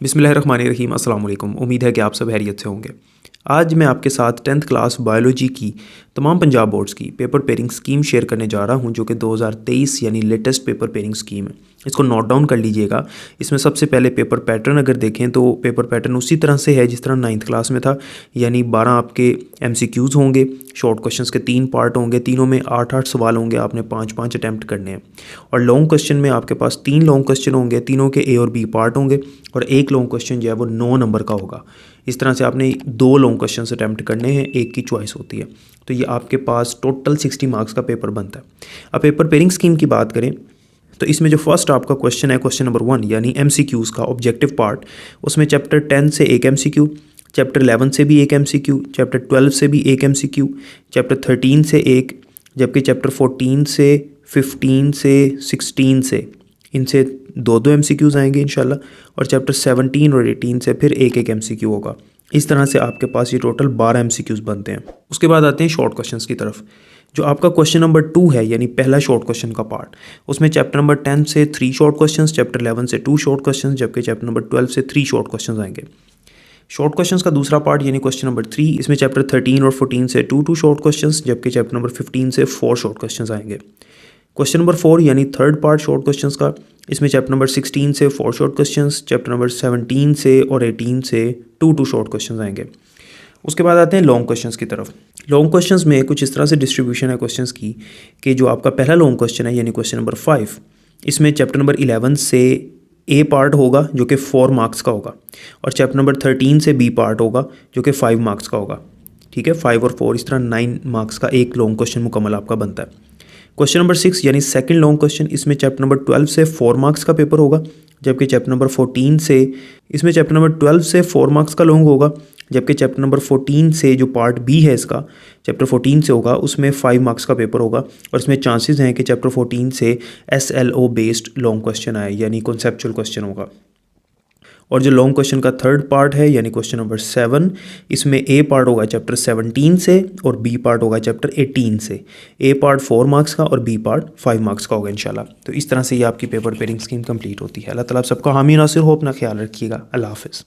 बिस्मिल्लाहिर्रहमानिर्रहीम। अस्सलाम वालेकुम। उम्मीद है कि आप सब खैरियत से होंगे। आज मैं आपके साथ 10th क्लास बायोलॉजी की तमाम पंजाब बोर्ड्स की पेपर पेयरिंग स्कीम शेयर करने जा रहा हूं, जो कि 2023 यानी लेटेस्ट पेपर पेयरिंग स्कीम है। इसको नोट डाउन कर लीजिएगा। इसमें सबसे पहले पेपर पैटर्न अगर देखें तो पेपर पैटर्न उसी तरह से है जिस तरह 9th क्लास में था, यानी 12 आपके MCQs होंगे। शॉर्ट क्वेश्चंस के 3 पार्ट होंगे, तीनों में 8-8 सवाल होंगे, आपने 5-5 अटैम्प्ट करने हैं। और लॉन्ग क्वेश्चन में आपके पास 3 लॉन्ग क्वेश्चन होंगे, तीनों के A और B पार्ट होंगे, और एक लॉन्ग क्वेश्चन जो है वो 9 नंबर का होगा। इस तरह से आपने 2 लॉन्ग क्वेश्चन अटैम्प्ट करने हैं, एक की चॉइस होती है। तो ये आपके पास टोटल 60 मार्क्स का पेपर बनता है। अब पेपर पेयरिंग स्कीम की बात करें तो इसमें जो फर्स्ट आपका क्वेश्चन है, क्वेश्चन नंबर 1 यानी MCQs का ऑब्जेक्टिव पार्ट, उसमें चैप्टर 10 से एक MCQ, चैप्टर 11 से भी एक MCQ, चैप्टर 12 से भी एक MCQ, चैप्टर 13 से एक, जबकि चैप्टर 14 से 15 से 16 से इनसे 2-2 MCQs आएंगे इंशाल्लाह, और चैप्टर 17 और 18 से फिर एक MCQ होगा। इस तरह से आपके पास ये टोटल 12 MCQs बनते हैं। उसके बाद आते हैं शॉर्ट क्वेश्चंस की तरफ। जो आपका क्वेश्चन नंबर 2 है यानी पहला शॉर्ट क्वेश्चन का पार्ट, उसमें चैप्टर नंबर 10 से 3 शॉर्ट क्वेश्चंस, चैप्टर 11 से 2 शॉर्ट क्वेश्चंस, जबकि चैप्टर नंबर 12 से 3 शॉर्ट क्वेश्चंस आएंगे। शॉर्ट क्वेश्चंस का दूसरा पार्ट यानी क्वेश्चन नंबर 3, इसमें चैप्टर 13 और 14 से 2 शॉर्ट क्वेश्चंस, जबकि चैप्टर नंबर 15 से 4 शॉर्ट क्वेश्चंस आएंगे। क्वेश्चन नंबर 4 यानी थर्ड पार्ट शॉर्ट क्वेश्चंस का, इसमें चैप्टर नंबर 16 से 4 शॉर्ट क्वेश्चंस, चैप्टर नंबर 17 से और 18 से 2 शॉर्ट क्वेश्चंस आएंगे। उसके बाद आते हैं लॉन्ग क्वेश्चंस की तरफ। लॉन्ग क्वेश्चंस में कुछ इस तरह से डिस्ट्रीब्यूशन है क्वेश्चंस की कि जो आपका पहला लॉन्ग क्वेश्चन है यानी क्वेश्चन नंबर 5, इसमें चैप्टर नंबर 11 से A पार्ट होगा जो कि 4 मार्क्स का होगा, और चैप्टर नंबर 13 से B पार्ट होगा जो कि 5 मार्क्स का होगा। ठीक है, 5 और 4 इस तरह 9 मार्क्स का एक लॉन्ग क्वेश्चन मुकम्मल आपका बनता है। क्वेश्चन नंबर 6 यानी सेकंड लॉन्ग क्वेश्चन, इसमें चैप्टर नंबर 12 से 4 मार्क्स का पेपर होगा, जबकि चैप्टर नंबर 14 से, इसमें चैप्टर नंबर 12 से 4 मार्क्स का लॉन्ग होगा, जबकि चैप्टर नंबर 14 से जो पार्ट B है इसका, चैप्टर 14 से होगा, उसमें 5 मार्क्स का पेपर होगा, और इसमें चांसेस हैं कि चैप्टर 14 से SLO बेस्ड लॉन्ग क्वेश्चन आए यानी कॉन्सेप्चुअल क्वेश्चन होगा। और जो लॉन्ग क्वेश्चन का थर्ड पार्ट है यानी क्वेश्चन नंबर 7, इसमें A पार्ट होगा चैप्टर 17 से और B पार्ट होगा चैप्टर 18 से। A पार्ट 4 मार्क्स का और B पार्ट 5 मार्क्स का होगा इंशाल्लाह। तो इस तरह से ये आपकी पेपर पेयरिंग स्कीम कंप्लीट होती है। अल्लाह ताला आप सबका हामी नासिर हो। अपना ख्याल रखिएगा। अल्लाह हाफ़िज़।